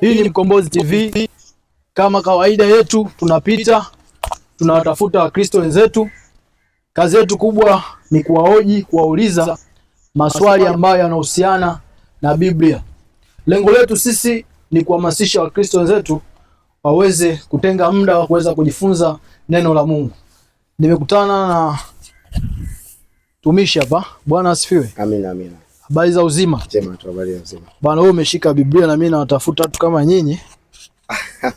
Hii ni Mkombozi TV. Kama kawaida yetu, tunapita tunawatafuta Wakristo wenzetu. Kazi yetu kubwa ni kuwahoji, kuwauliza maswali ambayo yanahusiana na Biblia. Lengo letu sisi ni kuhamasisha Wakristo wenzetu waweze kutenga muda wa kuweza kujifunza neno la Mungu. Nimekutana na tumishi hapa. Bwana asifiwe. Amina, amina. Habari za uzima? Njema tu, habari za uzima. Bwana, wewe umeshika Biblia na mimi nawatafuta watu kama nyinyi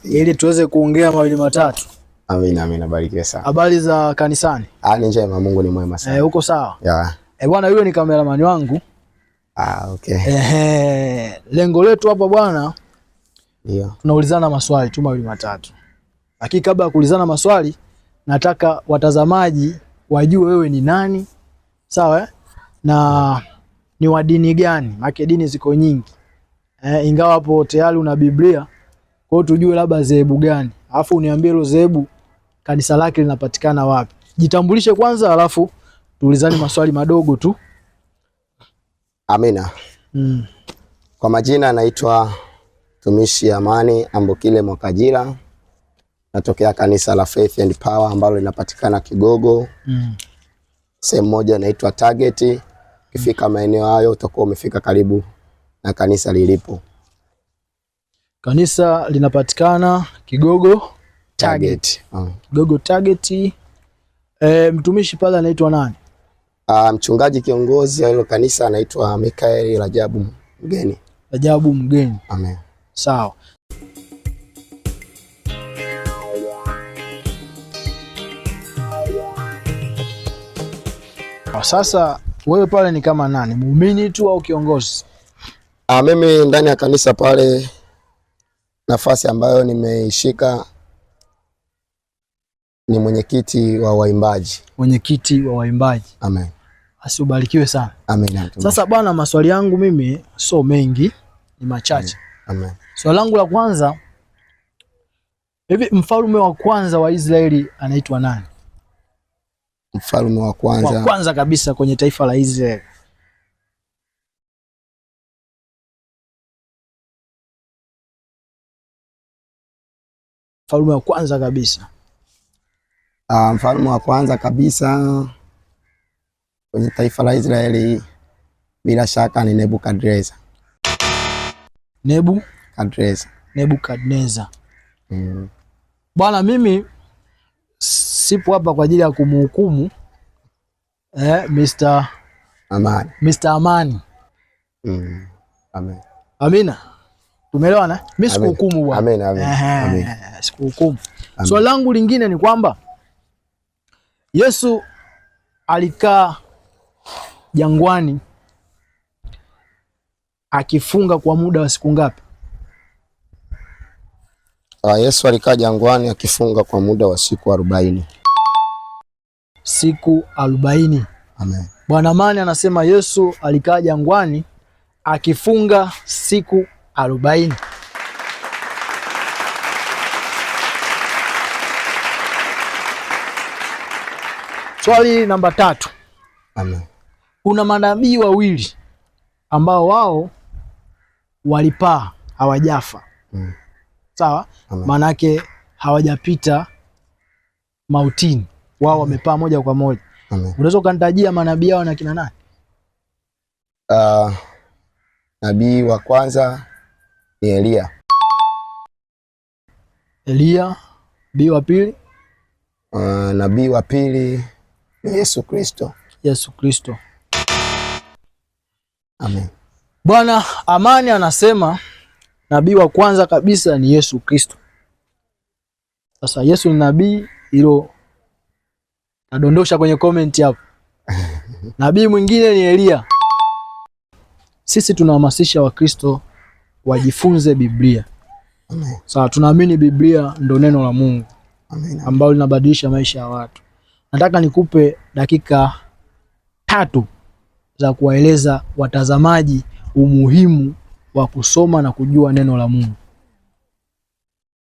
ili tuweze kuongea mawili matatu. Amina, amina, barikiwe sana. Habari za kanisani? Ni njema, Mungu ni mwema sana. Uko sawa? Yeah. Bwana, yule ni kameramani wangu. Okay. Lengo letu hapa bwana, ndio tunaulizana maswali tu mawili matatu. Lakini kabla ya kuulizana maswali, nataka watazamaji wajue wewe ni nani. Sawa? Na ni wa dini gani? Maana dini ziko nyingi. Ingawa hapo tayari una Biblia, kwa hiyo tujue labda dhehebu gani. Alafu uniambie hilo dhehebu kanisa lake linapatikana wapi. Jitambulishe kwanza, alafu tuulizane maswali madogo tu. Amina. Kwa majina anaitwa Tumishi Amani Ambokile Mwakajila. Natokea kanisa la Faith and Power ambalo linapatikana Kigogo. Sehemu moja inaitwa Target. Ukifika maeneo hayo utakuwa umefika karibu na kanisa lilipo. Kanisa linapatikana Kigogo Target. Kigogo Target. Mtumishi pale anaitwa nani? Mchungaji kiongozi wa hilo kanisa anaitwa Mikaeli Rajabu Mgeni. Rajabu Mgeni. Amen. Sawa. Sasa wewe pale ni kama nani? Muumini tu au kiongozi? Mimi ndani ya kanisa pale nafasi ambayo nimeishika ni mwenyekiti wa waimbaji. Mwenyekiti wa waimbaji. Amen. Asubarikiwe sana. Amen. Sasa bwana, maswali yangu mimi sio mengi, ni machache. Amen. Swali langu la kwanza, hivi mfalme wa kwanza wa Israeli anaitwa nani? Mfalme wa kwanza kabisa kwenye taifa la Israeli. Mfalme wa kwanza kabisa. Mfalme wa kwanza kabisa kwenye taifa la Israeli bila shaka ni Nebukadneza. Nebukadneza. Bwana, mimi sipo hapa kwa ajili ya kumhukumu Mr. Amani. Mr. Amani. Amen. Amina. Tumeelewana? Mimi sikuhukumu bwana. Amen, amen. Amen. Sikuhukumu. Swali langu lingine ni kwamba Yesu alikaa jangwani akifunga kwa muda wa siku ngapi? Yesu alikaa jangwani akifunga kwa muda wa siku 40. Siku 40. Amen. Bwana Amani anasema Yesu alikaa jangwani akifunga siku 40. Swali namba 3. Amen. Kuna manabii wawili ambao wao walipaa hawajafa. Sawa? Manake hawajapita mautini. Wao wamepaa moja kwa moja. Unaweza ukanitajia manabii hao na kina nani? Nabii wa kwanza ni Elia. Nabii wa pili? Nabii wa pili ni Yesu Kristo. Amen. Bwana Amani anasema nabii wa kwanza kabisa ni Yesu Kristo. Sasa Yesu ni nabii, hilo nadondosha kwenye comment hapo. Nabii mwingine ni Elia. Sisi tunahamasisha Wakristo wajifunze Biblia. Amen. Sasa tunaamini Biblia ndio neno la Mungu. Amen. Ambalo linabadilisha maisha ya watu. Nataka nikupe dakika 3 za kuwaeleza watazamaji umuhimu wa kusoma na kujua neno la Mungu.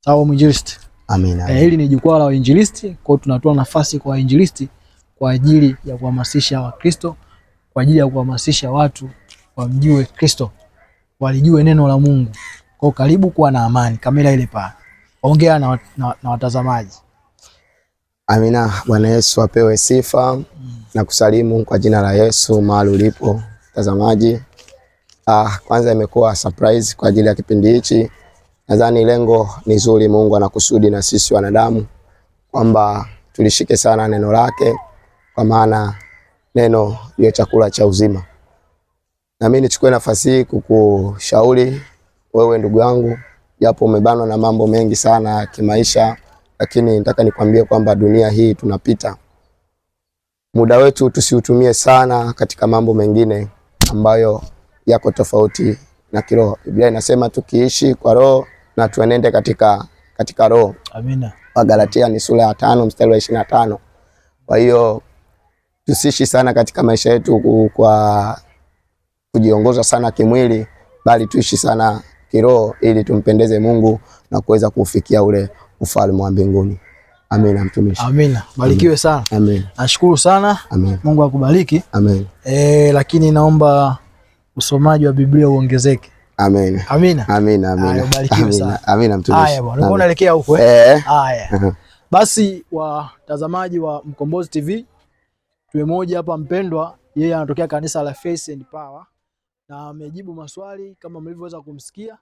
Sawa mwinjilisti? Amina. Hili ni jukwaa la wainjilisti, kwa hiyo tunatoa nafasi kwa wainjilisti kwa ajili ya kuhamasisha Wakristo, kwa ajili ya kuhamasisha watu wamjue Kristo, walijue neno la Mungu. Kwa karibu, kuwa na amani. Kamera ile pale. Ongea na watazamaji. Amina. Bwana Yesu apewe sifa. Na kusalimu kwa jina la Yesu mahali ulipo mtazamaji. Kwanza imekuwa surprise kwa ajili ya kipindi hichi. Nadhani lengo ni zuri, Mungu anakusudi na sisi wanadamu kwamba tulishike sana neno lake, kwa maana neno ndio chakula cha uzima. Na mimi nichukue nafasi hii kukushauri wewe ndugu yangu, japo umebanwa na mambo mengi sana kimaisha, lakini nataka nikwambie kwamba dunia hii tunapita. Muda wetu tusiutumie sana katika mambo mengine ambayo yako tofauti na kiroho. Biblia inasema tukiishi kwa roho na tuenende katika roho. Amina. Wagalatia ni sura ya 5 mstari wa 25. Kwa hiyo tusiishi sana katika maisha yetu kwa kujiongoza sana kimwili, bali tuishi sana kiroho ili tumpendeze Mungu na kuweza kufikia ule ufalme wa mbinguni. Amina mtumishi. Amina. Barikiwe sana. Amen. Nashukuru sana. Amen. Mungu akubariki. Amen. Lakini naomba usomaji wa Biblia uongezeke. Amen. Amina. Amina. Amina. Barikiwe sana. Amina mtumishi. Haya bwana, unaelekea huko Haya. Basi watazamaji wa Mkombozi TV, tuwe moja hapa mpendwa, yeye anatokea kanisa la Faith and Power na amejibu maswali kama mlivyoweza kumsikia.